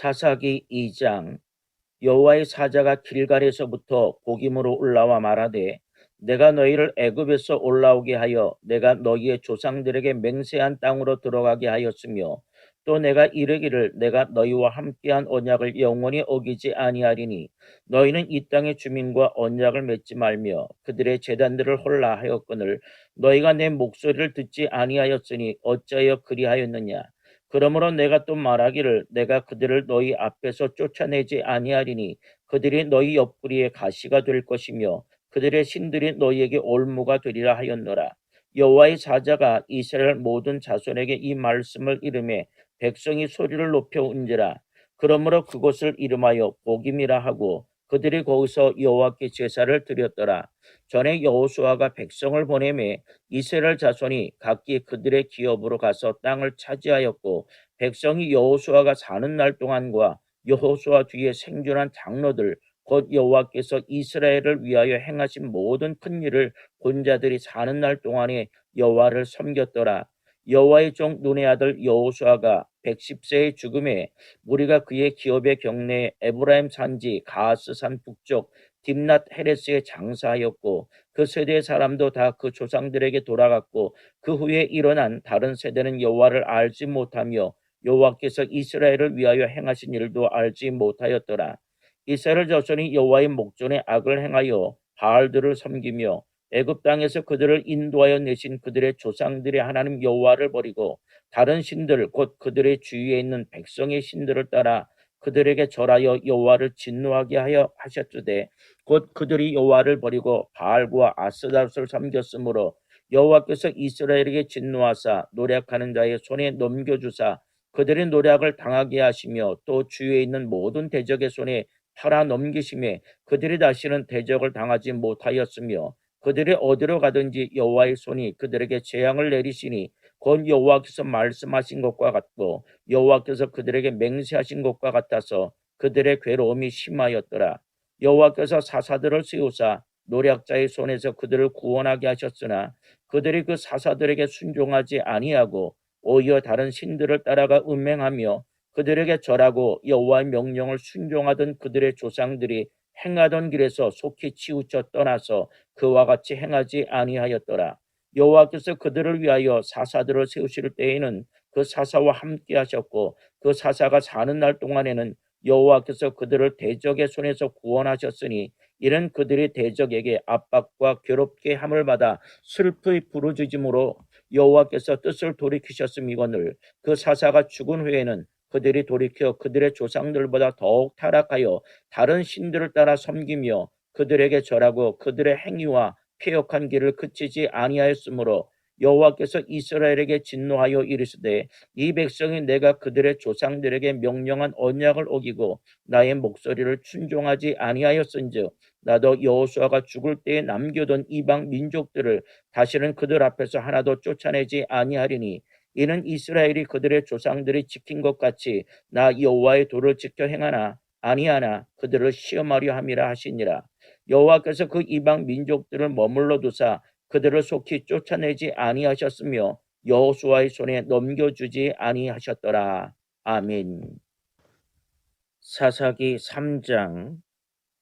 사사기 2장. 여호와의 사자가 길갈에서부터 복임으로 올라와 말하되 내가 너희를 애굽에서 올라오게 하여 내가 너희의 조상들에게 맹세한 땅으로 들어가게 하였으며 또 내가 이르기를 내가 너희와 함께한 언약을 영원히 어기지 아니하리니 너희는 이 땅의 주민과 언약을 맺지 말며 그들의 제단들을 헐라 하였거늘 너희가 내 목소리를 듣지 아니하였으니 어찌하여 그리하였느냐. 그러므로 내가 또 말하기를 내가 그들을 너희 앞에서 쫓아내지 아니하리니 그들이 너희 옆구리에 가시가 될 것이며 그들의 신들이 너희에게 올무가 되리라 하였노라. 여호와의 사자가 이스라엘 모든 자손에게 이 말씀을 이르매 백성이 소리를 높여 운지라. 그러므로 그곳을 이름하여 복임이라 하고 그들이 거기서 여호와께 제사를 드렸더라. 전에 여호수아가 백성을 보내매 이스라엘 자손이 각기 그들의 기업으로 가서 땅을 차지하였고 백성이 여호수아가 사는 날 동안과 여호수아 뒤에 생존한 장로들 곧 여호와께서 이스라엘을 위하여 행하신 모든 큰 일을 본 자들이 사는 날 동안에 여호와를 섬겼더라. 여호와의 종 눈의 아들 여호수아가 110세의 죽음에 무리가 그의 기업의 경내에 에브라임 산지 가스산 북쪽 딥낫 헤레스에 장사하였고 그 세대의 사람도 다 그 조상들에게 돌아갔고 그 후에 일어난 다른 세대는 여호와를 알지 못하며 여호와께서 이스라엘을 위하여 행하신 일도 알지 못하였더라. 이스라엘 자손이 여호와의 목전에 악을 행하여 바알들을 섬기며 애굽 땅에서 그들을 인도하여 내신 그들의 조상들의 하나님 여호와를 버리고 다른 신들 곧 그들의 주위에 있는 백성의 신들을 따라 그들에게 절하여 여호와를 진노하게 하여 하셨으되 곧 그들이 여호와를 버리고 바알과 아스다롯을 섬겼으므로 여호와께서 이스라엘에게 진노하사 노략하는 자의 손에 넘겨주사 그들의 노략을 당하게 하시며 또 주위에 있는 모든 대적의 손에 팔아 넘기심에 그들이 다시는 대적을 당하지 못하였으며 그들이 어디로 가든지 여호와의 손이 그들에게 재앙을 내리시니 곧 여호와께서 말씀하신 것과 같고 여호와께서 그들에게 맹세하신 것과 같아서 그들의 괴로움이 심하였더라. 여호와께서 사사들을 세우사 노략자의 손에서 그들을 구원하게 하셨으나 그들이 그 사사들에게 순종하지 아니하고 오히려 다른 신들을 따라가 음행하며 그들에게 절하고 여호와의 명령을 순종하던 그들의 조상들이 행하던 길에서 속히 치우쳐 떠나서 그와 같이 행하지 아니하였더라. 여호와께서 그들을 위하여 사사들을 세우실 때에는 그 사사와 함께 하셨고 그 사사가 사는 날 동안에는 여호와께서 그들을 대적의 손에서 구원하셨으니 이는 그들이 대적에게 압박과 괴롭게 함을 받아 슬프게 부르짖음으로 여호와께서 뜻을 돌이키셨음이거늘 그 사사가 죽은 후에는 그들이 돌이켜 그들의 조상들보다 더욱 타락하여 다른 신들을 따라 섬기며 그들에게 절하고 그들의 행위와 패역한 길을 그치지 아니하였으므로 여호와께서 이스라엘에게 진노하여 이르시되 이 백성이 내가 그들의 조상들에게 명령한 언약을 어기고 나의 목소리를 순종하지 아니하였은즉 나도 여호수아가 죽을 때에 남겨둔 이방 민족들을 다시는 그들 앞에서 하나도 쫓아내지 아니하리니 이는 이스라엘이 그들의 조상들이 지킨 것 같이 나 여호와의 도를 지켜 행하나 아니하나 그들을 시험하려 함이라 하시니라. 여호와께서 그 이방 민족들을 머물러 두사 그들을 속히 쫓아내지 아니하셨으며 여호수아의 손에 넘겨주지 아니하셨더라. 아멘. 사사기 3장.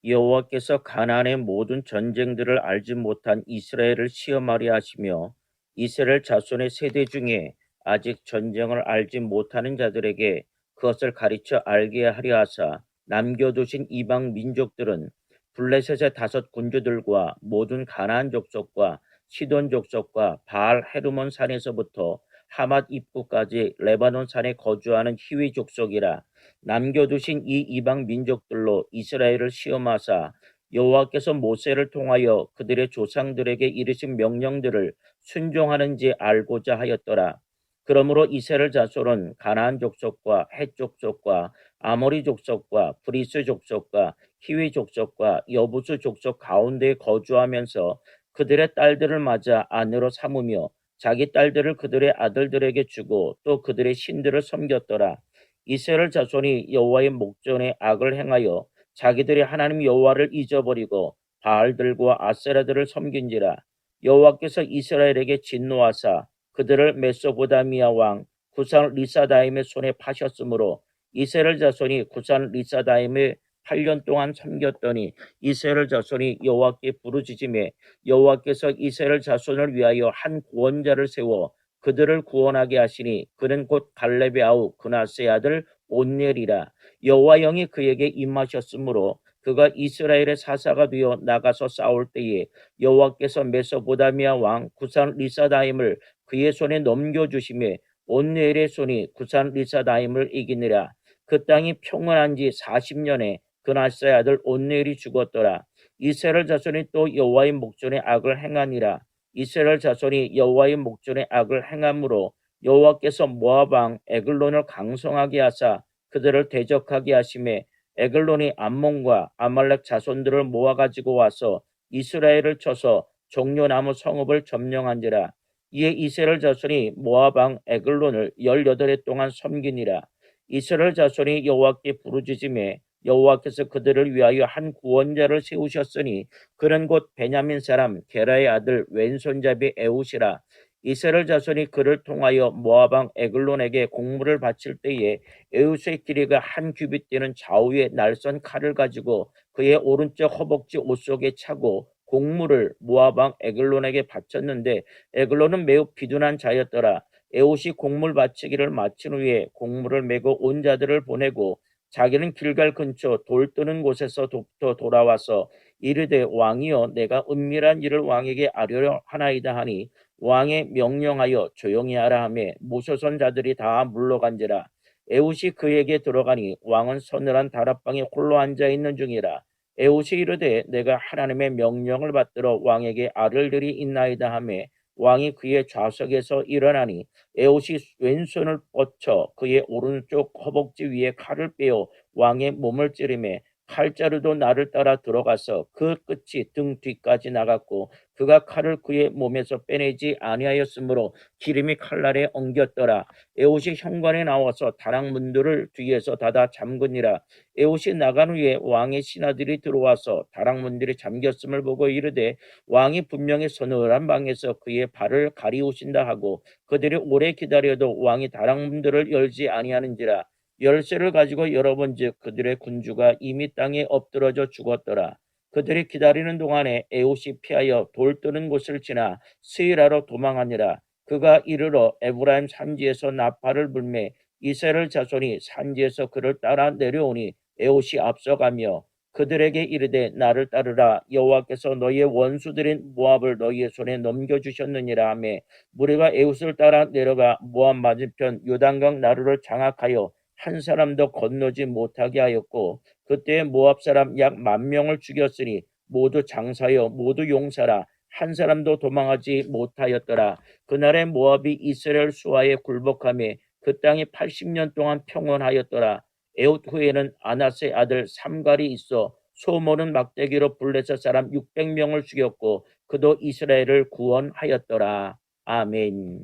여호와께서 가나안의 모든 전쟁들을 알지 못한 이스라엘을 시험하려 하시며 이스라엘 자손의 세대 중에 아직 전쟁을 알지 못하는 자들에게 그것을 가르쳐 알게 하려 하사 남겨두신 이방 민족들은 블레셋의 5 군주들과 모든 가나안 족속과 시돈 족속과 바알 헤르몬 산에서부터 하맛 입구까지 레바논 산에 거주하는 히위 족속이라. 남겨두신 이 이방 민족들로 이스라엘을 시험하사 여호와께서 모세를 통하여 그들의 조상들에게 이르신 명령들을 순종하는지 알고자 하였더라. 그러므로 이스라엘 자손은 가나안 족속과 헷 족속과 아모리 족속과 브리스 족속과 히위 족속과 여부스 족속 가운데에 거주하면서 그들의 딸들을 맞아 아내로 삼으며 자기 딸들을 그들의 아들들에게 주고 또 그들의 신들을 섬겼더라. 이스라엘 자손이 여호와의 목전에 악을 행하여 자기들이 하나님 여호와를 잊어버리고 바알들과 아세라들을 섬긴지라. 여호와께서 이스라엘에게 진노하사 그들을 메소보다미아 왕 구산 리사다임의 손에 파셨으므로 이스라엘 자손이 구산 리사다임에 8년 동안 섬겼더니 이스라엘 자손이 여호와께 부르짖음에 여호와께서 이스라엘 자손을 위하여 한 구원자를 세워 그들을 구원하게 하시니 그는 곧 갈렙의 아우 그나스의 아들 온넬이라. 여호와 영이 그에게 임하셨으므로 그가 이스라엘의 사사가 되어 나가서 싸울 때에 여호와께서 메소보다미아 왕 구산 리사다임을 그의 손에 넘겨주심에 온넬의 손이 구산 리사다임을 이기니라. 그 땅이 평안한 지 40년에 그나스의 아들 온넬이 죽었더라. 이스라엘 자손이 또 여호와의 목전에 악을 행하니라. 이스라엘 자손이 여호와의 목전에 악을 행함으로 여호와께서 모압 왕 에글론을 강성하게 하사 그들을 대적하게 하심에 에글론이 암몬과 아말렉 자손들을 모아가지고 와서 이스라엘을 쳐서 종려나무 성읍을 점령한지라. 이에 이스라엘 자손이 모압 왕 에글론을 18해 동안 섬기니라. 이스라엘 자손이 여호와께 부르짖음에 여호와께서 그들을 위하여 한 구원자를 세우셨으니 그는 곧 베냐민 사람 게라의 아들 왼손잡이 에웃이라. 이스라엘 자손이 그를 통하여 모압 왕 에글론에게 공물을 바칠 때에 에웃의 길이가 한 규빗 되는 좌우의 날선 칼을 가지고 그의 오른쪽 허벅지 옷 속에 차고 공물을 모압 왕 에글론에게 바쳤는데 에글론은 매우 비둔한 자였더라. 에웃이 공물 바치기를 마친 후에 공물을 메고 온 자들을 보내고 자기는 길갈 근처 돌 뜨는 곳에서부터 돌아와서 이르되 왕이여 내가 은밀한 일을 왕에게 아뢰려 하나이다 하니 왕의 명령하여 조용히 하라 하매 모셔선 자들이 다 물러간지라. 에웃이 그에게 들어가니 왕은 서늘한 다락방에 홀로 앉아 있는 중이라. 에웃이 이르되 내가 하나님의 명령을 받들어 왕에게 아뢰 일이 있나이다 하매 왕이 그의 좌석에서 일어나니 에옷이 왼손을 뻗쳐 그의 오른쪽 허벅지 위에 칼을 빼어 왕의 몸을 찌르매 칼자루도 나를 따라 들어가서 그 끝이 등 뒤까지 나갔고 그가 칼을 그의 몸에서 빼내지 아니하였으므로 기름이 칼날에 엉겼더라. 에옷이 현관에 나와서 다락문들을 뒤에서 닫아 잠그니라. 에옷이 나간 후에 왕의 신하들이 들어와서 다락문들이 잠겼음을 보고 이르되 왕이 분명히 서늘한 방에서 그의 발을 가리우신다 하고 그들이 오래 기다려도 왕이 다락문들을 열지 아니하는지라. 열쇠를 가지고 열어본즉 그들의 군주가 이미 땅에 엎드러져 죽었더라. 그들이 기다리는 동안에 에옷이 피하여 돌 뜨는 곳을 지나 스이라로 도망하니라. 그가 이르러 에브라임 산지에서 나팔을 불매 이스라엘 자손이 산지에서 그를 따라 내려오니 에옷이 앞서가며 그들에게 이르되 나를 따르라. 여호와께서 너희의 원수들인 모압을 너희의 손에 넘겨주셨느니라 하매 무리가 에웃을 따라 내려가 모압 맞은편 요단강 나루를 장악하여 한 사람도 건너지 못하게 하였고 그때 모압 사람 약 10,000명을 죽였으니 모두 장사여 모두 용사라. 한 사람도 도망하지 못하였더라. 그날에 모압이 이스라엘 수하에 굴복하며 그 땅이 80년 동안 평온하였더라. 에웃 후에는 아나스의 아들 삼갈이 있어 소모는 막대기로 블레셋 사람 600명을 죽였고 그도 이스라엘을 구원하였더라. 아멘.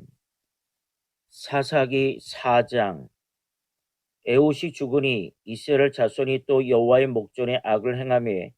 사사기 4장. 에웃이 죽으니 이스라엘 자손이 또 여호와의 목전에 악을 행하며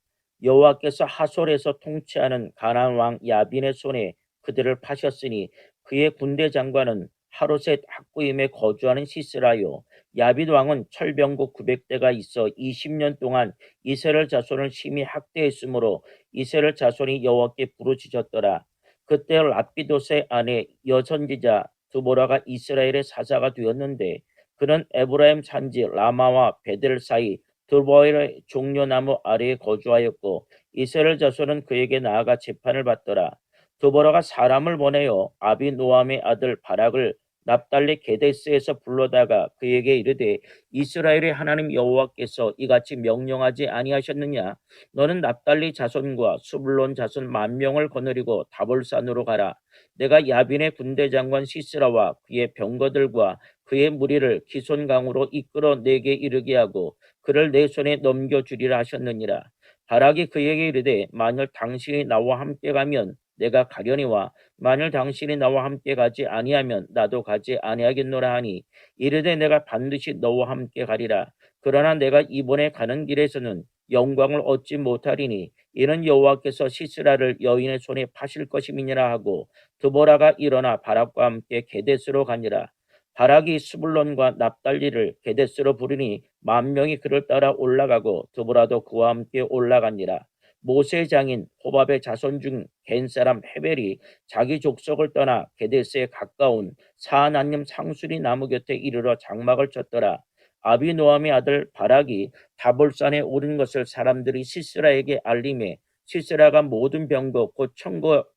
여호와께서 하솔에서 통치하는 가나안 왕 야빈의 손에 그들을 파셨으니 그의 군대 장관은 하롯의 학구임에 거주하는 시스라요. 야빈 왕은 철병국 900대가 있어 20년 동안 이스라엘 자손을 심히 학대했으므로 이스라엘 자손이 여호와께 부르짖었더라. 그때 라피도스의 아내 여선지자 드보라가 이스라엘의 사사가 되었는데 그는 에브라임 산지 라마와 베델 사이 드보라의 종려나무 아래에 거주하였고 이스라엘 자손은 그에게 나아가 재판을 받더라. 드보라가 사람을 보내어 아비노함의 아들 바락을 납달리 게데스에서 불러다가 그에게 이르되 이스라엘의 하나님 여호와께서 이같이 명령하지 아니하셨느냐. 너는 납달리 자손과 수블론 자손 10,000명을 거느리고 다볼산으로 가라. 내가 야빈의 군대 장관 시스라와 그의 병거들과 그의 무리를 기손강으로 이끌어 내게 이르게 하고 그를 내 손에 넘겨주리라 하셨느니라. 바락이 그에게 이르되 만일 당신이 나와 함께 가면 내가 가려니와 만일 당신이 나와 함께 가지 아니하면 나도 가지 아니하겠노라 하니 이르되 내가 반드시 너와 함께 가리라. 그러나 내가 이번에 가는 길에서는 영광을 얻지 못하리니 이는 여호와께서 시스라를 여인의 손에 파실 것임이니라 하고 드보라가 일어나 바락과 함께 게데스로 가니라. 바락이 스불론과 납달리를 게데스로 부르니 10,000명이 그를 따라 올라가고 드보라도 그와 함께 올라가니라. 모세의 장인 호밥의 자손 중 겐 사람 헤벨이 자기 족속을 떠나 게데스에 가까운 사하나님 상수리 나무 곁에 이르러 장막을 쳤더라. 아비노함의 아들 바락이 다볼산에 오른 것을 사람들이 시스라에게 알림해 시스라가 모든 병거 곧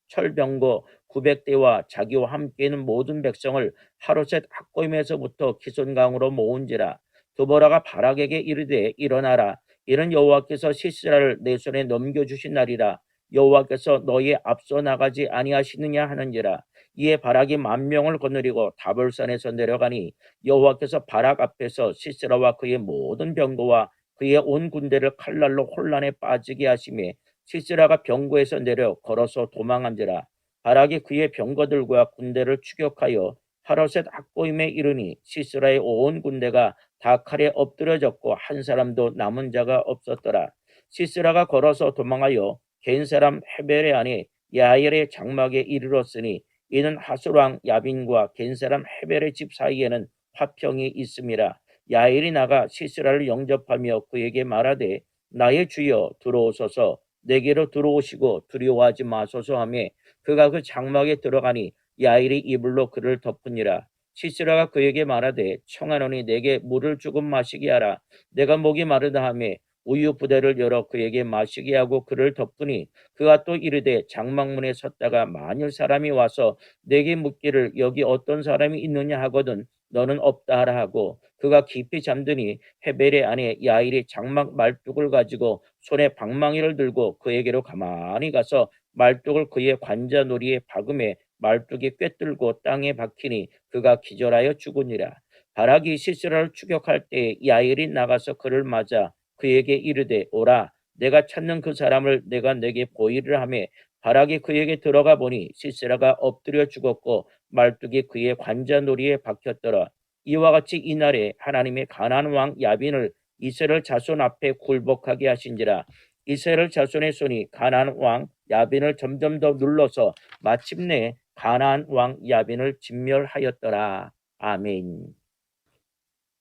철병거 900대와 자기와 함께 있는 모든 백성을 하루셋 학고임에서부터 기손강으로 모은지라. 드보라가 바락에게 이르되 일어나라. 이는 여호와께서 시스라를 내 손에 넘겨주신 날이라. 여호와께서 너희의 앞서 나가지 아니하시느냐 하는지라. 이에 바락이 10,000명을 거느리고 다볼산에서 내려가니 여호와께서 바락 앞에서 시스라와 그의 모든 병거와 그의 온 군대를 칼날로 혼란에 빠지게 하시며 시스라가 병거에서 내려 걸어서 도망한지라. 바락이 그의 병거들과 군대를 추격하여 하로셋 학고임에 이르니 시스라의 온 군대가 다 칼에 엎드려졌고 한 사람도 남은 자가 없었더라. 시스라가 걸어서 도망하여 겐 사람 헤벨의 아내 야엘의 장막에 이르렀으니 이는 하솔왕 야빈과 겐 사람 헤벨의 집 사이에는 화평이 있음이라. 야엘이 나가 시스라를 영접하며 그에게 말하되 나의 주여 들어오소서 내게로 들어오시고 두려워하지 마소서 하며 그가 그 장막에 들어가니 야일이 이불로 그를 덮으니라. 시스라가 그에게 말하되 청하노니 내게 물을 조금 마시게 하라. 내가 목이 마르다 하며 우유 부대를 열어 그에게 마시게 하고 그를 덮으니 그가 또 이르되 장막문에 섰다가 만일 사람이 와서 내게 묻기를 여기 어떤 사람이 있느냐 하거든 너는 없다 하라 하고 그가 깊이 잠드니 헤벨의 아내 야일이 장막 말뚝을 가지고 손에 방망이를 들고 그에게로 가만히 가서 말뚝을 그의 관자놀이에 박음에 말뚝이 꿰뚫고 땅에 박히니 그가 기절하여 죽으니라. 바락이 시스라를 추격할 때 야일이 나가서 그를 맞아 그에게 이르되 오라 내가 찾는 그 사람을 내가 내게 보이리라 하며 바락이 그에게 들어가 보니 시스라가 엎드려 죽었고 말뚝이 그의 관자놀이에 박혔더라. 이와 같이 이날에 하나님의 가나안 왕 야빈을 이스라엘 자손 앞에 굴복하게 하신지라. 이스라엘 자손의 손이 가나안 왕 야빈을 점점 더 눌러서 마침내 가나안 왕 야빈을 진멸하였더라. 아멘.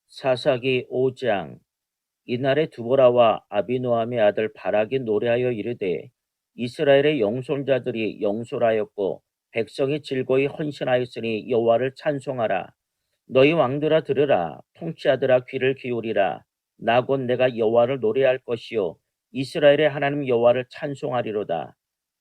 사사기 5장. 이날에 드보라와 아비노함의 아들 바락이 노래하여 이르되 이스라엘의 영솔자들이 영솔하였고 백성이 즐거이 헌신하였으니 여호와를 찬송하라. 너희 왕들아 들으라. 통치하들아 귀를 기울이라. 나 곧 내가 여호와를 노래할 것이요 이스라엘의 하나님 여호와를 찬송하리로다.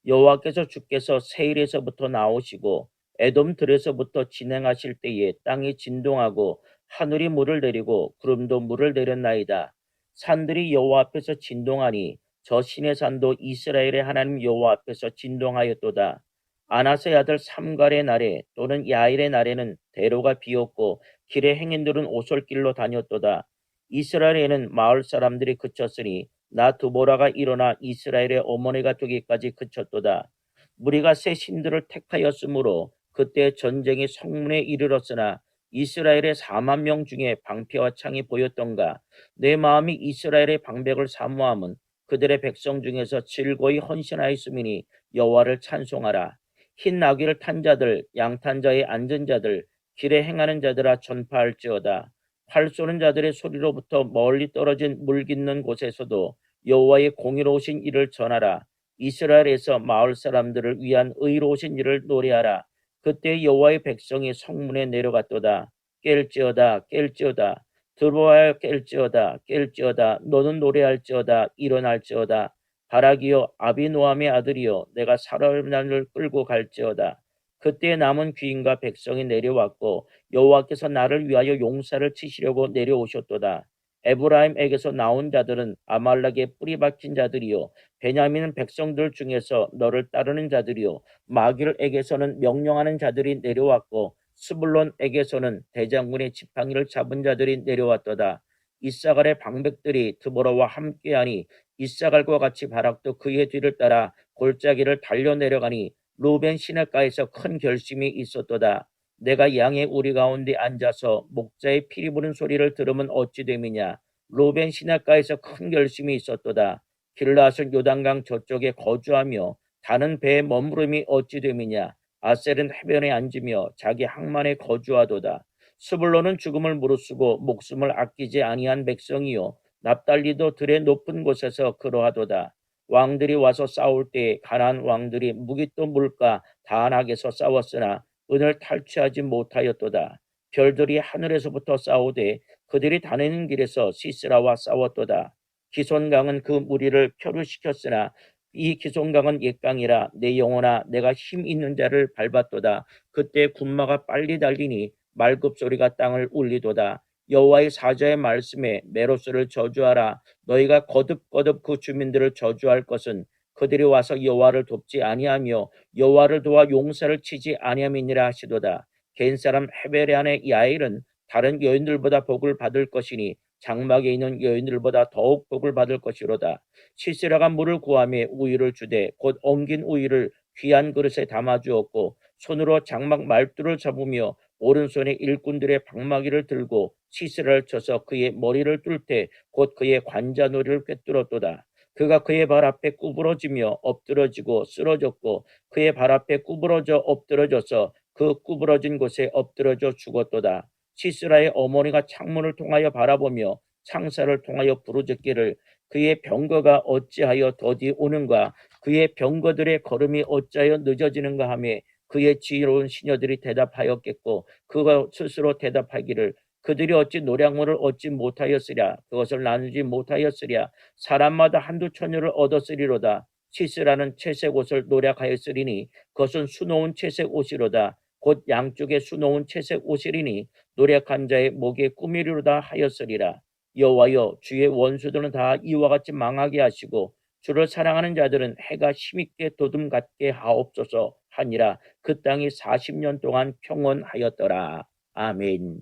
여호와께서 주께서 세일에서부터 나오시고 에돔 들에서부터 진행하실 때에 땅이 진동하고 하늘이 물을 내리고 구름도 물을 내렸나이다. 산들이 여호와 앞에서 진동하니 저 신의 산도 이스라엘의 하나님 여호와 앞에서 진동하였도다. 아나스의 아들 삼갈의 날에 또는 야일의 날에는 대로가 비었고 길의 행인들은 오솔길로 다녔도다. 이스라엘에는 마을 사람들이 그쳤으니 나 드보라가 일어나 이스라엘의 어머니가 되기까지 그쳤도다. 무리가 새 신들을 택하였으므로 그때 전쟁이 성문에 이르렀으나 이스라엘의 40,000명 중에 방패와 창이 보였던가. 내 마음이 이스라엘의 방백을 사모함은 그들의 백성 중에서 즐거이 헌신하였음이니 여호와를 찬송하라. 흰 나귀를 탄 자들, 양탄 자에 앉은 자들, 길에 행하는 자들아 전파할지어다. 활 쏘는 자들의 소리로부터 멀리 떨어진 물 깃는 곳에서도 여호와의 공의로우신 일을 전하라. 이스라엘에서 마을 사람들을 위한 의로우신 일을 노래하라. 그때 여호와의 백성이 성문에 내려갔도다. 깰지어다 깰지어다. 드보아여 깰지어다 깰지어다. 너는 노래할지어다 일어날지어다. 바락이여 아비노함의 아들이여 내가 사람을 끌고 갈지어다. 그때 남은 귀인과 백성이 내려왔고 여호와께서 나를 위하여 용사를 치시려고 내려오셨도다. 에브라임에게서 나온 자들은 아말렉의 뿌리 박힌 자들이요 베냐민 백성들 중에서 너를 따르는 자들이요 마길에게서는 명령하는 자들이 내려왔고 스불론에게서는 대장군의 지팡이를 잡은 자들이 내려왔도다. 이사갈의 방백들이 드보라와 함께하니 이사갈과 같이 바락도 그의 뒤를 따라 골짜기를 달려 내려가니 루벤 시냇가에서 큰 결심이 있었도다. 내가 양의 우리 가운데 앉아서 목자의 피리 부는 소리를 들으면 어찌 됨이냐. 루벤 시냇가에서 큰 결심이 있었도다. 길라앗은 요단강 저쪽에 거주하며 다는 배에 머무름이 어찌 됨이냐. 아셀은 해변에 앉으며 자기 항만에 거주하도다. 스불론은 죽음을 무릅쓰고 목숨을 아끼지 아니한 백성이요 납달리도 들의 높은 곳에서 그러하도다. 왕들이 와서 싸울 때에 가나안 왕들이 무기또 물가 다한악에서 싸웠으나 은을 탈취하지 못하였도다. 별들이 하늘에서부터 싸우되 그들이 다니는 길에서 시스라와 싸웠도다. 기손강은 그 무리를 표류시켰으나 이 기손강은 옛강이라 내 영혼아 내가 힘 있는 자를 밟았도다. 그때 군마가 빨리 달리니 말급소리가 땅을 울리도다. 여호와의 사자의 말씀에 메로스를 저주하라. 너희가 거듭거듭 그 주민들을 저주할 것은 그들이 와서 여호와를 돕지 아니하며 여호와를 도와 용사를 치지 아니함이니라 하시도다. 개인 사람 헤베레안의 야일은 다른 여인들보다 복을 받을 것이니 장막에 있는 여인들보다 더욱 복을 받을 것이로다. 시스라가 물을 구하며 우유를 주되 곧 엉긴 우유를 귀한 그릇에 담아주었고 손으로 장막 말뚝을 잡으며 오른손에 일꾼들의 방마기를 들고 시스라를 쳐서 그의 머리를 뚫되 곧 그의 관자놀이를 꿰뚫었도다. 그가 그의 발 앞에 구부러지며 엎드러지고 쓰러졌고 그의 발 앞에 구부러져 엎드러져서 그 구부러진 곳에 엎드러져 죽었도다. 시스라의 어머니가 창문을 통하여 바라보며 창사를 통하여 부르짖기를 그의 병거가 어찌하여 더디 오는가 그의 병거들의 걸음이 어찌하여 늦어지는가 하며 그의 지혜로운 시녀들이 대답하였겠고 그가 스스로 대답하기를 그들이 어찌 노량물을 얻지 못하였으랴 그것을 나누지 못하였으랴 사람마다 한두 처녀를 얻었으리로다. 시스라는 채색 옷을 노략하였으리니 그것은 수놓은 채색 옷이로다. 곧 양쪽에 수놓은 채색 옷이리니 노략한 자의 목에 꾸미리로다 하였으리라. 여호와여 주의 원수들은 다 이와 같이 망하게 하시고 주를 사랑하는 자들은 해가 힘있게 도둠 같게 하옵소서 하니라. 그 땅이 40년 동안 평온하였더라. 아멘.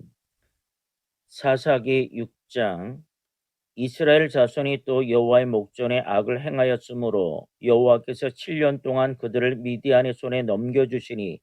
사사기 6장. 이스라엘 자손이 또 여호와의 목전에 악을 행하였으므로 여호와께서 7년 동안 그들을 미디안의 손에 넘겨주시니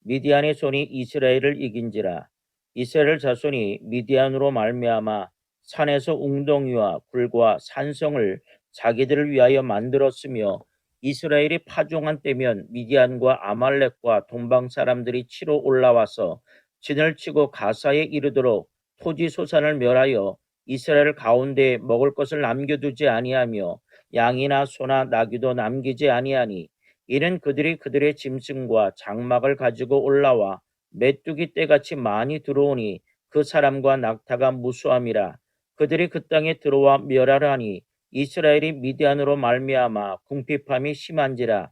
미디안의 손이 이스라엘을 이긴지라. 이스라엘 자손이 미디안으로 말미암아 산에서 웅덩이와 굴과 산성을 자기들을 위하여 만들었으며 이스라엘이 파종한 때면 미디안과 아말렉과 동방 사람들이 치러 올라와서 진을 치고 가사에 이르도록 토지 소산을 멸하여 이스라엘 가운데 먹을 것을 남겨두지 아니하며 양이나 소나 나귀도 남기지 아니하니 이는 그들이 그들의 짐승과 장막을 가지고 올라와 메뚜기 떼같이 많이 들어오니 그 사람과 낙타가 무수함이라. 그들이 그 땅에 들어와 멸하라니 이스라엘이 미디안으로 말미암아 궁핍함이 심한지라.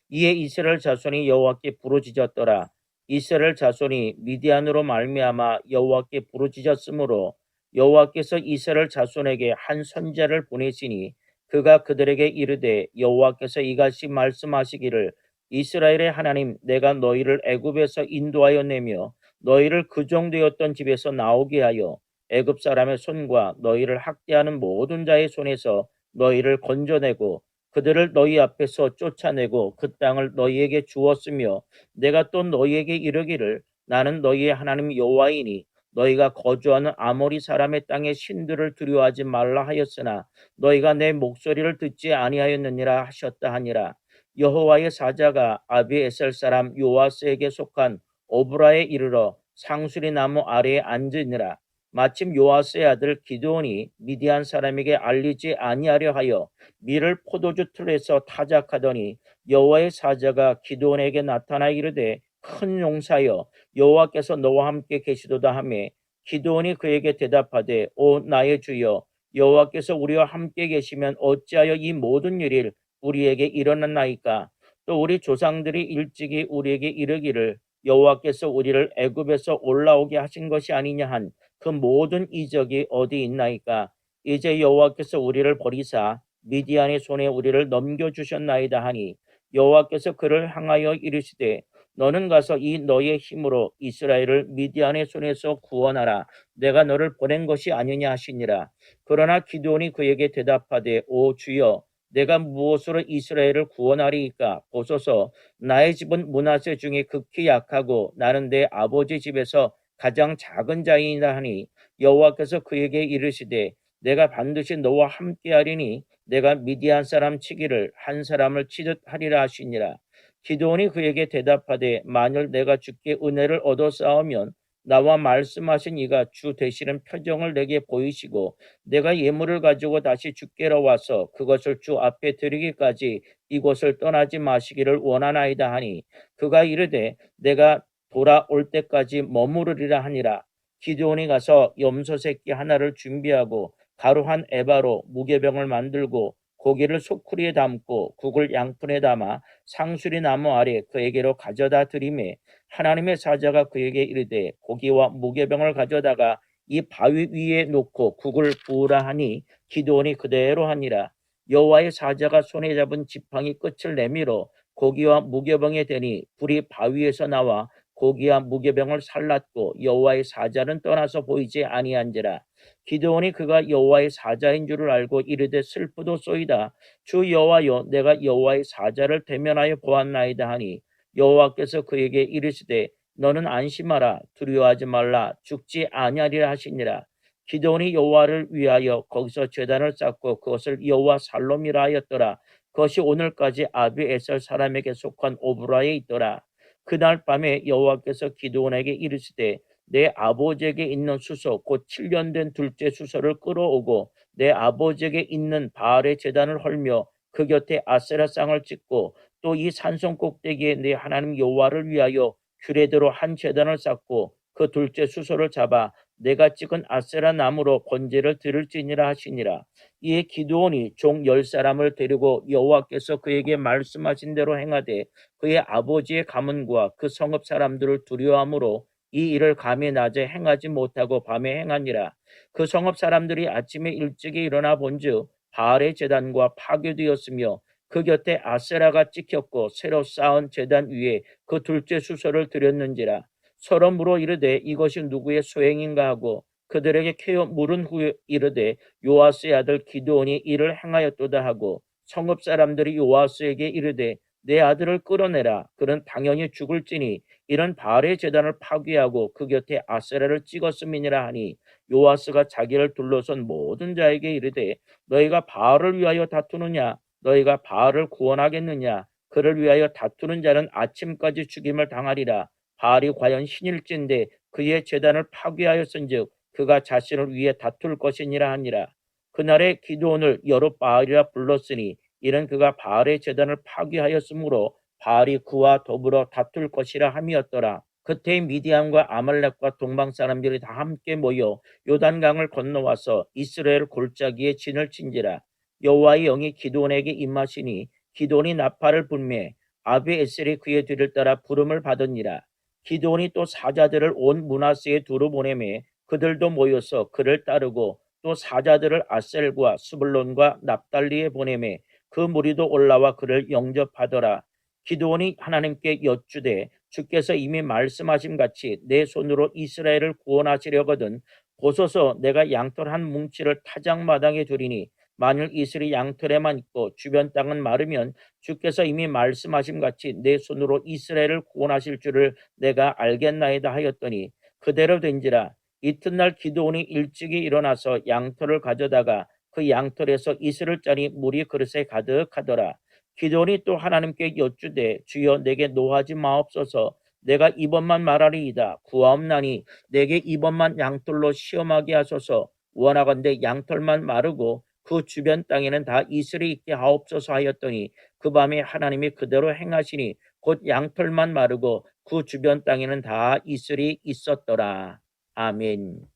이에 이스라엘 자손이 여호와께 부르짖었더라. 이스라엘 자손이 미디안으로 말미암아 여호와께 부르짖었으므로 여호와께서 이스라엘 자손에게 한 선지자를 보내시니 그가 그들에게 이르되 여호와께서 이같이 말씀하시기를 이스라엘의 하나님 내가 너희를 애굽에서 인도하여 내며 너희를 그종되었던 집에서 나오게 하여 애굽 사람의 손과 너희를 학대하는 모든 자의 손에서 너희를 건져내고 그들을 너희 앞에서 쫓아내고 그 땅을 너희에게 주었으며 내가 또 너희에게 이르기를 나는 너희의 하나님 여호와이니 너희가 거주하는 아모리 사람의 땅의 신들을 두려워하지 말라 하였으나 너희가 내 목소리를 듣지 아니하였느니라 하셨다 하니라. 여호와의 사자가 아비에셀 사람 요아스에게 속한 오브라에 이르러 상수리 나무 아래에 앉으니라. 마침 요아스의 아들 기드온이 미디안 사람에게 알리지 아니하려 하여 밀을 포도주 틀에서 타작하더니 여호와의 사자가 기드온에게 나타나 이르되 큰 용사여 여호와께서 너와 함께 계시도다 하매 기드온이 그에게 대답하되 오 나의 주여 여호와께서 우리와 함께 계시면 어찌하여 이 모든 일이 우리에게 일어났나이까. 또 우리 조상들이 일찍이 우리에게 이르기를 여호와께서 우리를 애굽에서 올라오게 하신 것이 아니냐 한 그 모든 이적이 어디 있나이까. 이제 여호와께서 우리를 버리사 미디안의 손에 우리를 넘겨주셨나이다 하니 여호와께서 그를 향하여 이르시되 너는 가서 이 너의 힘으로 이스라엘을 미디안의 손에서 구원하라. 내가 너를 보낸 것이 아니냐 하시니라. 그러나 기드온이 그에게 대답하되 오 주여 내가 무엇으로 이스라엘을 구원하리이까. 보소서 나의 집은 므낫세 중에 극히 약하고 나는 내 아버지 집에서 가장 작은 자이니라 하니 여호와께서 그에게 이르시되 내가 반드시 너와 함께하리니 내가 미디안 사람 치기를 한 사람을 치듯 하리라 하시니라. 기드온이 그에게 대답하되 만일 내가 주께 은혜를 얻어 싸우면 나와 말씀하신 이가 주 되시는 표정을 내게 보이시고 내가 예물을 가지고 다시 주께로 와서 그것을 주 앞에 드리기까지 이곳을 떠나지 마시기를 원하나이다 하니 그가 이르되 내가 돌아올 때까지 머무르리라 하니라. 기드온이 가서 염소 새끼 하나를 준비하고 가루 한 에바로 무게병을 만들고 고기를 소쿠리에 담고 국을 양푼에 담아 상수리 나무 아래 그에게로 가져다 드리매 하나님의 사자가 그에게 이르되 고기와 무게병을 가져다가 이 바위 위에 놓고 국을 부으라 하니 기드온이 그대로 하니라. 여호와의 사자가 손에 잡은 지팡이 끝을 내밀어 고기와 무게병에 대니 불이 바위에서 나와 고기와 무게병을 살랐고 여호와의 사자는 떠나서 보이지 아니한지라. 기드온이 그가 여호와의 사자인 줄을 알고 이르되 슬프도소이다. 주 여호와여 내가 여호와의 사자를 대면하여 보았나이다 하니 여호와께서 그에게 이르시되 너는 안심하라 두려워하지 말라 죽지 아니하리라 하시니라. 기드온이 여호와를 위하여 거기서 제단을 쌓고 그것을 여호와 살롬이라 하였더라. 그것이 오늘까지 아비에셀 사람에게 속한 오브라에 있더라. 그날 밤에 여호와께서 기드온에게 이르시되 내 아버지에게 있는 수소 곧 7년 된 둘째 수소를 끌어오고 내 아버지에게 있는 바알의 제단을 헐며 그 곁에 아세라상을 찍고 또 이 산성 꼭대기에 내 하나님 여호와를 위하여 규례대로 한 제단을 쌓고 그 둘째 수소를 잡아 내가 찍은 아세라 나무로 번제를 드릴지니라 하시니라. 이에 기드온이 종 10사람을 데리고 여호와께서 그에게 말씀하신 대로 행하되 그의 아버지의 가문과 그 성읍 사람들을 두려워하므로 이 일을 감히 낮에 행하지 못하고 밤에 행하니라. 그 성읍 사람들이 아침에 일찍이 일어나 본즉 바알의 제단과 파괴되었으며 그 곁에 아세라가 찍혔고 새로 쌓은 제단 위에 그 둘째 수소를 드렸는지라. 서로 물어 이르되 이것이 누구의 소행인가 하고 그들에게 캐어 물은 후에 이르되 요아스의 아들 기드온이 이를 행하였도다 하고 성읍 사람들이 요아스에게 이르되 내 아들을 끌어내라. 그는 당연히 죽을지니 이런 바알의 제단을 파괴하고 그 곁에 아세라를 찍었음이니라 하니 요아스가 자기를 둘러선 모든 자에게 이르되 너희가 바알을 위하여 다투느냐 너희가 바알을 구원하겠느냐 그를 위하여 다투는 자는 아침까지 죽임을 당하리라. 바알이 과연 신일진데 그의 제단을 파괴하였은즉 그가 자신을 위해 다툴 것이니라 하니라. 그날에 기드온을 여룻바알이라 불렀으니 이는 그가 바알의 제단을 파괴하였으므로 바알이 그와 더불어 다툴 것이라 함이었더라. 그때 미디안과 아말렉과 동방 사람들이 다 함께 모여 요단강을 건너와서 이스라엘 골짜기에 진을 친지라. 여호와의 영이 기드온에게 임하시니 기드온이 나팔을 불매 아비에셀이 그의 뒤를 따라 부름을 받으니라. 기드온이 또 사자들을 온 므낫세에 두루 보내매 그들도 모여서 그를 따르고 또 사자들을 아셀과 스불론과 납달리에 보내매 그 무리도 올라와 그를 영접하더라. 기드온이 하나님께 여쭈되 주께서 이미 말씀하신 같이 내 손으로 이스라엘을 구원하시려거든 보소서 내가 양털 한 뭉치를 타작마당에 두리니 만일 이슬이 양털에만 있고 주변 땅은 마르면 주께서 이미 말씀하신 같이 내 손으로 이스라엘을 구원하실 줄을 내가 알겠나이다 하였더니 그대로 된지라. 이튿날 기드온이 일찍이 일어나서 양털을 가져다가 그 양털에서 이슬을 짜니 물이 그릇에 가득하더라. 기드온이 또 하나님께 여쭈되 주여 내게 노하지 마옵소서 내가 이번만 말하리이다. 구하옵나니 내게 이번만 양털로 시험하게 하소서. 원하건대 양털만 마르고 그 주변 땅에는 다 이슬이 있게 하옵소서 하였더니 그 밤에 하나님이 그대로 행하시니 곧 양털만 마르고 그 주변 땅에는 다 이슬이 있었더라. 아멘.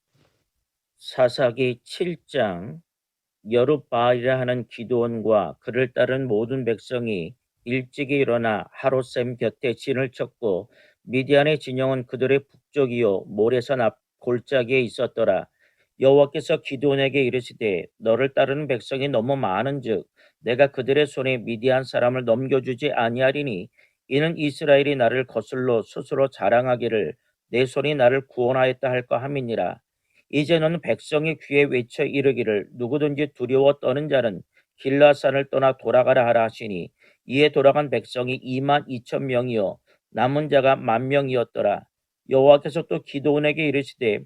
사사기 7장. 여룻바알이라 하는 기드온과 그를 따른 모든 백성이 일찍이 일어나 하롯셈 곁에 진을 쳤고 미디안의 진영은 그들의 북쪽이요 모레산 앞 골짜기에 있었더라. 여호와께서 기드온에게 이르시되 너를 따르는 백성이 너무 많은즉 내가 그들의 손에 미디안 사람을 넘겨주지 아니하리니 이는 이스라엘이 나를 거슬러 스스로 자랑하기를 내 손이 나를 구원하였다 할까 함이니라. 이제 너는 백성의 귀에 외쳐 이르기를 누구든지 두려워 떠는 자는 길라산을 떠나 돌아가라 하라 하시니 이에 돌아간 백성이 22,000명이요 남은 자가 10,000명이었더라. 여호와께서 또 기드온에게 이르시되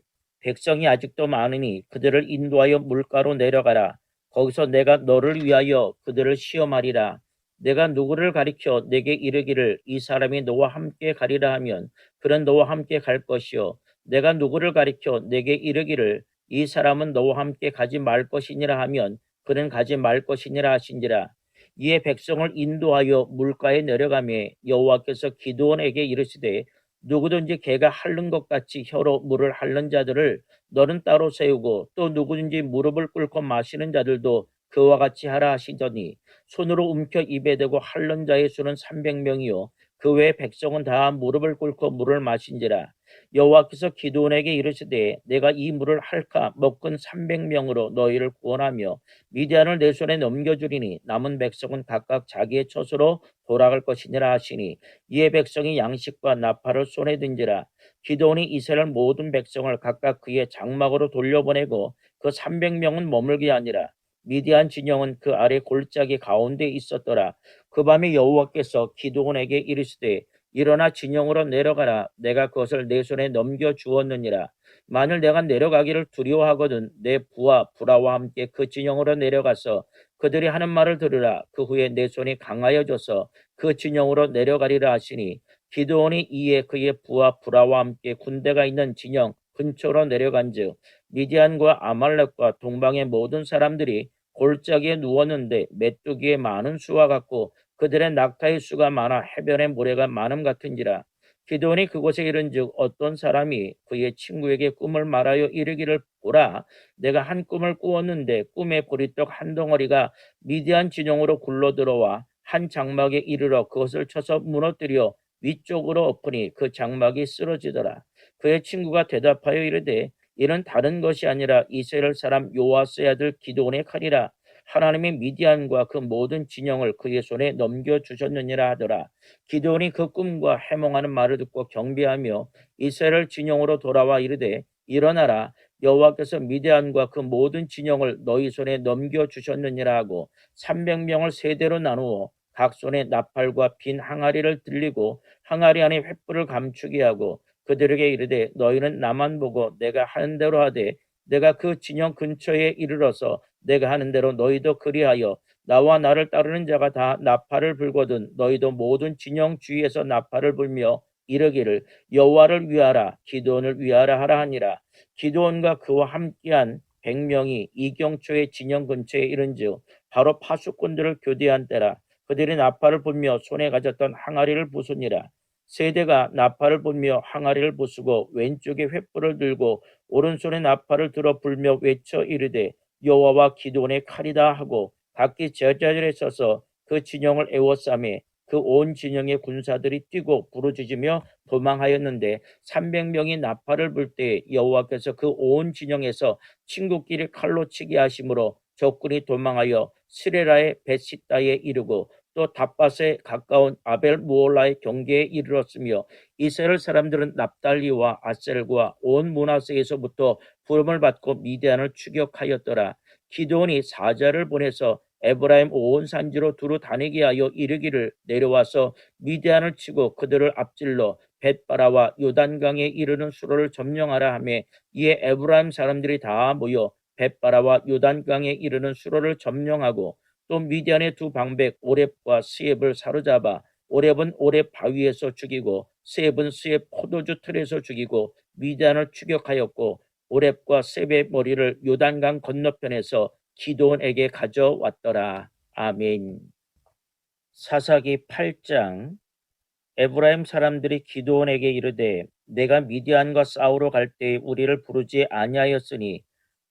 백성이 아직도 많으니 그들을 인도하여 물가로 내려가라. 거기서 내가 너를 위하여 그들을 시험하리라. 내가 누구를 가리켜 내게 이르기를 이 사람이 너와 함께 가리라 하면 그는 너와 함께 갈 것이요 내가 누구를 가리켜 내게 이르기를 이 사람은 너와 함께 가지 말 것이니라 하면 그는 가지 말 것이니라 하신지라. 이에 백성을 인도하여 물가에 내려가매 여호와께서 기드온에게 이르시되 누구든지 개가 핥는 것 같이 혀로 물을 핥는 자들을 너는 따로 세우고 또 누구든지 무릎을 꿇고 마시는 자들도 그와 같이 하라 하시더니 손으로 움켜 입에 대고 핥는 자의 수는 300명이요 그 외 백성은 다 무릎을 꿇고 물을 마신지라. 여호와께서 기드온에게 이르시되 내가 이 물을 핥아 먹은 300명으로 너희를 구원하며 미디안을 내 손에 넘겨주리니 남은 백성은 각각 자기의 처소로 돌아갈 것이니라 하시니 이에 백성이 양식과 나팔을 손에 든지라. 기드온이 이스라엘 모든 백성을 각각 그의 장막으로 돌려보내고 그 300명은 머물게 하니라. 미디안 진영은 그 아래 골짜기 가운데 있었더라. 그 밤에 여호와께서 기드온에게 이르시되 일어나 진영으로 내려가라. 내가 그것을 내 손에 넘겨 주었느니라. 만일 내가 내려가기를 두려워하거든 내 부하 부라와 함께 그 진영으로 내려가서 그들이 하는 말을 들으라. 그 후에 내 손이 강하여져서 그 진영으로 내려가리라 하시니 기드온이 이에 그의 부하 부라와 함께 군대가 있는 진영 근처로 내려간즉 미디안과 아말렉과 동방의 모든 사람들이 골짜기에 누웠는데 메뚜기의 많은 수와 같고 그들의 낙타의 수가 많아 해변의 모래가 많음 같은지라. 기드온이 그곳에 이른즉 어떤 사람이 그의 친구에게 꿈을 말하여 이르기를 보라 내가 한 꿈을 꾸었는데 꿈에 보리떡 한 덩어리가 미디안 진영으로 굴러들어와 한 장막에 이르러 그것을 쳐서 무너뜨려 위쪽으로 엎으니 그 장막이 쓰러지더라. 그의 친구가 대답하여 이르되 이는 다른 것이 아니라 이스라엘 사람 요아스의 아들 기드온의 칼이라. 하나님이 미디안과 그 모든 진영을 그의 손에 넘겨주셨느니라 하더라. 기드온이 그 꿈과 해몽하는 말을 듣고 경배하며 이스라엘 진영으로 돌아와 이르되 일어나라 여호와께서 미디안과 그 모든 진영을 너희 손에 넘겨주셨느니라 하고 300명을 세대로 나누어 각 손에 나팔과 빈 항아리를 들리고 항아리 안에 횃불을 감추게 하고 그들에게 이르되 너희는 나만 보고 내가 하는 대로 하되 내가 그 진영 근처에 이르러서 내가 하는 대로 너희도 그리하여 나와 나를 따르는 자가 다 나팔을 불거든 너희도 모든 진영 주위에서 나팔을 불며 이르기를 여호와를 위하라 기드온을 위하라 하라 하니라. 기드온과 그와 함께한 100명이 이경초의 진영 근처에 이른즉 바로 파수꾼들을 교대한 때라. 그들이 나팔을 불며 손에 가졌던 항아리를 부수니라. 세대가 나팔을 불며 항아리를 부수고 왼쪽에 횃불을 들고 오른손에 나팔을 들어 불며 외쳐 이르되 여호와와 기드온의 칼이다 하고 각기 제자리에 서서 그 진영을 에워싸매 그 온 진영의 군사들이 뛰고 부르짖으며 도망하였는데 300명이 나팔을 불 때 여호와께서 그 온 진영에서 친구끼리 칼로 치게 하심으로 적군이 도망하여 스레라의 벳시다에 이르고 또 답밭에 가까운 아벨 무올라의 경계에 이르렀으며 이스라엘 사람들은 납달리와 아셀과 온 므낫세에서부터 부름을 받고 미디안을 추격하였더라. 기드온이 사자를 보내서 에브라임 온 산지로 두루 다니게 하여 이르기를 내려와서 미디안을 치고 그들을 앞질러 벳바라와 요단강에 이르는 수로를 점령하라 하며 이에 에브라임 사람들이 다 모여 벳바라와 요단강에 이르는 수로를 점령하고 또 미디안의 두 방백 오렙과 스엡을 사로잡아 오렙은 오렙 바위에서 죽이고 스엡은 스엡 포도주 틀에서 죽이고 미디안을 추격하였고 오렙과 스엡의 머리를 요단강 건너편에서 기드온에게 가져왔더라. 아멘. 사사기 8장. 에브라임 사람들이 기드온에게 이르되 내가 미디안과 싸우러 갈 때에 우리를 부르지 아니하였으니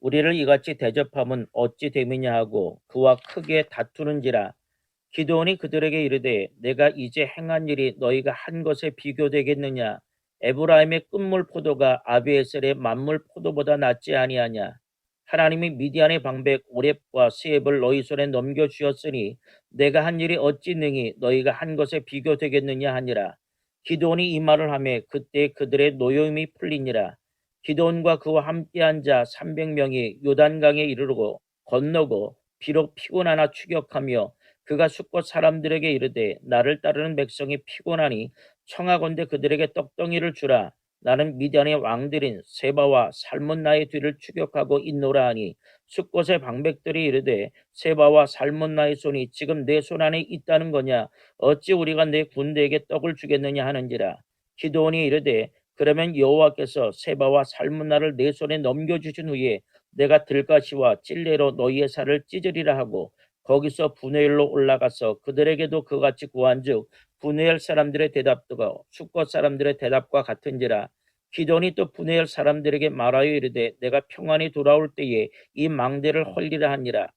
우리를 이같이 대접함은 어찌 됨이냐 하고 그와 크게 다투는지라. 기드온이 그들에게 이르되 내가 이제 행한 일이 너희가 한 것에 비교되겠느냐. 에브라임의 끝물 포도가 아비에셀의 만물 포도보다 낫지 아니하냐. 하나님이 미디안의 방백 오렙과 스엡을 너희 손에 넘겨주었으니 내가 한 일이 어찌 능히 너희가 한 것에 비교되겠느냐 하니라. 기드온이 이 말을 하매 그때 그들의 노여움이 풀리니라. 기드온과 그와 함께한 자 300명이 요단강에 이르르고 건너고 비록 피곤하나 추격하며 그가 숫곳 사람들에게 이르되 나를 따르는 백성이 피곤하니 청하건대 그들에게 떡덩이를 주라. 나는 미디안의 왕들인 세바와 살문나의 뒤를 추격하고 있노라 하니 숫곳의 방백들이 이르되 세바와 살문나의 손이 지금 내 손 안에 있다는 거냐. 어찌 우리가 내 군대에게 떡을 주겠느냐 하는지라. 기드온이 이르되 그러면 여호와께서 세바와 살문나를 내 손에 넘겨주신 후에 내가 들가시와 찔레로 너희의 살을 찢으리라 하고 거기서 분회엘로 올라가서 그들에게도 그같이 구한즉 분회엘 사람들의 대답과 숫곳 사람들의 대답과 같은지라. 기돈이 또 분회엘 사람들에게 말하여 이르되 내가 평안히 돌아올 때에 이 망대를 헐리라 하니라.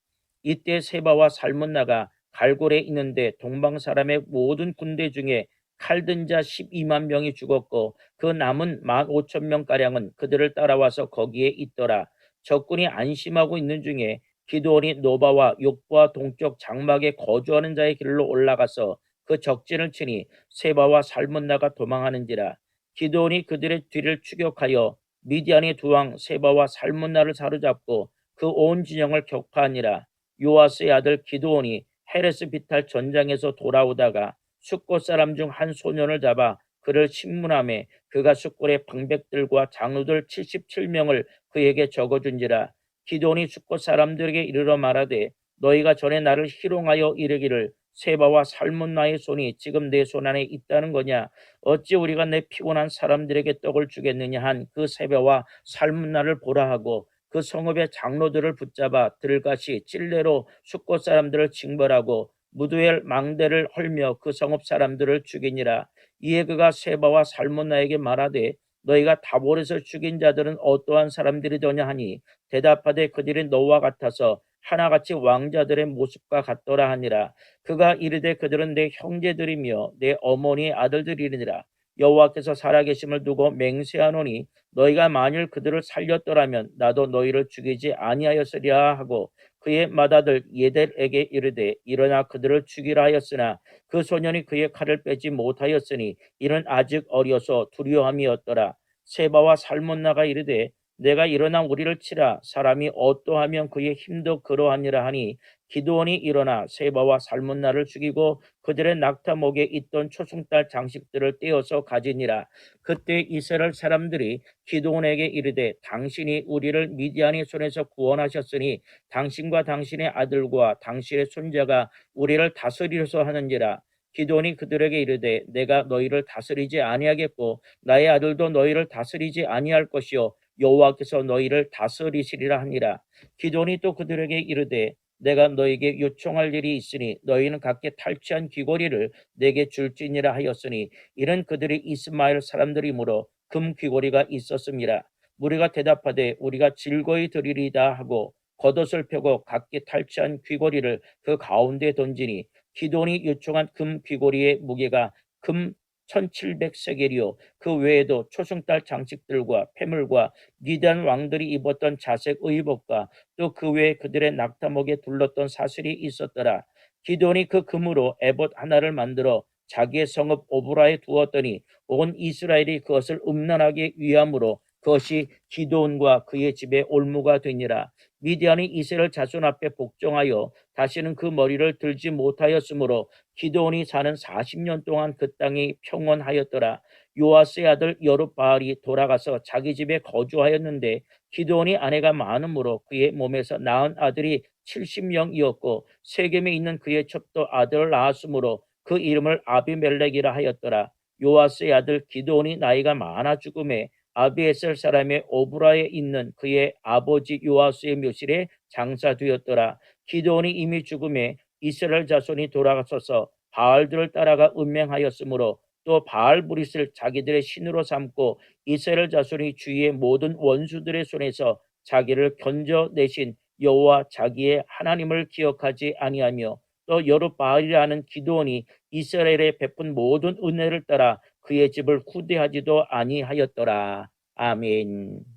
이때 세바와 살문나가 갈골에 있는데 동방 사람의 모든 군대 중에 칼든 자 12만 명이 죽었고 그 남은 15,000명가량은 그들을 따라와서 거기에 있더라. 적군이 안심하고 있는 중에 기드온이 노바와 욕부와 동쪽 장막에 거주하는 자의 길로 올라가서 그 적진을 치니 세바와 살문나가 도망하는지라. 기드온이 그들의 뒤를 추격하여 미디안의 두 왕 세바와 살문나를 사로잡고 그 온 진영을 격파하니라. 요아스의 아들 기드온이 헤레스 비탈 전장에서 돌아오다가 숫곳 사람 중 한 소년을 잡아 그를 신문함에 그가 숫골의 방백들과 장로들 77명을 그에게 적어준지라. 기돈이 숫곳 사람들에게 이르러 말하되 너희가 전에 나를 희롱하여 이르기를 세바와 살문나의 손이 지금 내 손 안에 있다는 거냐. 어찌 우리가 내 피곤한 사람들에게 떡을 주겠느냐 한 그 세바와 살문나를 보라 하고 그 성읍의 장로들을 붙잡아 들가시 찔레로 숫곳 사람들을 징벌하고 무두엘 망대를 헐며 그 성읍 사람들을 죽이니라. 이에 그가 세바와 살문나에게 말하되 너희가 다볼에서 죽인 자들은 어떠한 사람들이더냐 하니 대답하되 그들이 너와 같아서 하나같이 왕자들의 모습과 같더라 하니라. 그가 이르되 그들은 내 형제들이며 내 어머니의 아들들이니라. 여호와께서 살아계심을 두고 맹세하노니 너희가 만일 그들을 살렸더라면 나도 너희를 죽이지 아니하였으리라 하고 그의 맏아들 예델에게 이르되 일어나 그들을 죽이라 하였으나 그 소년이 그의 칼을 빼지 못하였으니 이는 아직 어려서 두려움이었더라. 세바와 살문나가 이르되 내가 일어나 우리를 치라. 사람이 어떠하면 그의 힘도 그러하니라 하니 기드온이 일어나 세바와 살문나를 죽이고 그들의 낙타목에 있던 초승달 장식들을 떼어서 가지니라. 그때 이스라엘 사람들이 기드온에게 이르되 당신이 우리를 미디안의 손에서 구원하셨으니 당신과 당신의 아들과 당신의 손자가 우리를 다스리려서 하는지라. 기드온이 그들에게 이르되 내가 너희를 다스리지 아니하겠고 나의 아들도 너희를 다스리지 아니할 것이요 여호와께서 너희를 다스리시리라 하니라. 기드온이 또 그들에게 이르되 내가 너에게 요청할 일이 있으니 너희는 각기 탈취한 귀고리를 내게 줄지니라 하였으니 이는 그들이 이스마엘 사람들이므로 금 귀고리가 있었습니다. 무리가 대답하되 우리가 즐거이 드리리다 하고 겉옷을 펴고 각기 탈취한 귀고리를 그 가운데 던지니 기돈이 요청한 금 귀고리의 무게가 금 1700세겔이요 그 외에도 초승달 장식들과 폐물과 미디안 왕들이 입었던 자색 의복과 또 그 외에 그들의 낙타목에 둘렀던 사슬이 있었더라. 기돈이 그 금으로 에봇 하나를 만들어 자기의 성읍 오브라에 두었더니 온 이스라엘이 그것을 음란하게 위함으로 그것이 기드온과 그의 집의 올무가 되니라. 미디안이 이스라엘 자손 앞에 복종하여 다시는 그 머리를 들지 못하였으므로 기드온이 사는 40년 동안 그 땅이 평온하였더라. 요아스의 아들 여룹바알이 돌아가서 자기 집에 거주하였는데 기드온이 아내가 많으므로 그의 몸에서 낳은 아들이 70명이었고 세겜에 있는 그의 첩도 아들을 낳았으므로 그 이름을 아비멜렉이라 하였더라. 요아스의 아들 기드온이 나이가 많아 죽음에 아비에셀 사람의 오브라에 있는 그의 아버지 요아스의 묘실에 장사되었더라. 기드온이 이미 죽음에 이스라엘 자손이 돌아가서서 바알들을 따라가 음행하였으므로 또 바알브릿을 자기들의 신으로 삼고 이스라엘 자손이 주위의 모든 원수들의 손에서 자기를 건져내신 여호와 자기의 하나님을 기억하지 아니하며 또 여룹바알이라는 기드온이 이스라엘에 베푼 모든 은혜를 따라 그의 집을 후대하지도 아니하였더라. 아멘.